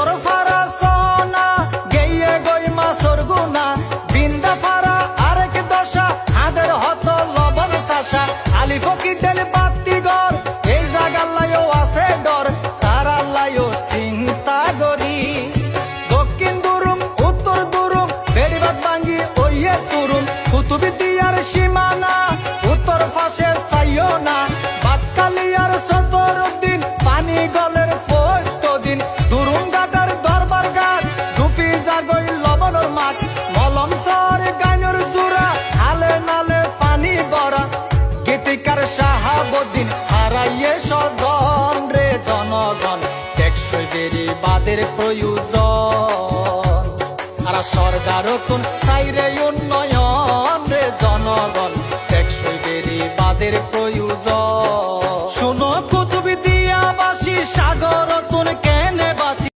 উত্তর ফারা সোনা গেয়ে গই মাছর গুনা বিন্দা ফারা আরেক দশা হাদের হত লবণ শাসা আলি ফকির ডেল বাতি গর এই জাগাল্লায়ও আছে ডর তারাল্লায়ও চিন্তা গরি দক্ষিণ দুরুম উত্তর দুরুম বেড়িবাদ ভাঙ্গি ওইয়ে সুরুম কুতুবি দিয়ার সীমানা উত্তর ফাঁসে চাইও না বাতকালিয়ার সতর দিন পানি গলের ফৈত দিন দুরুম ঘাটার দরবার ঘাট দুফি জাগই লবণর মাঠ মলম সর গাইনর জুরা হালে নালে পানি ভরা গীতিকার শাহাবুদ্দিন হারাইয়ে স্বজন রে জনগণ টেকসই বেড়িবাদের প্রয়োজন আর সরকার কোন চাইরে উন্নয়ন রে জনগণ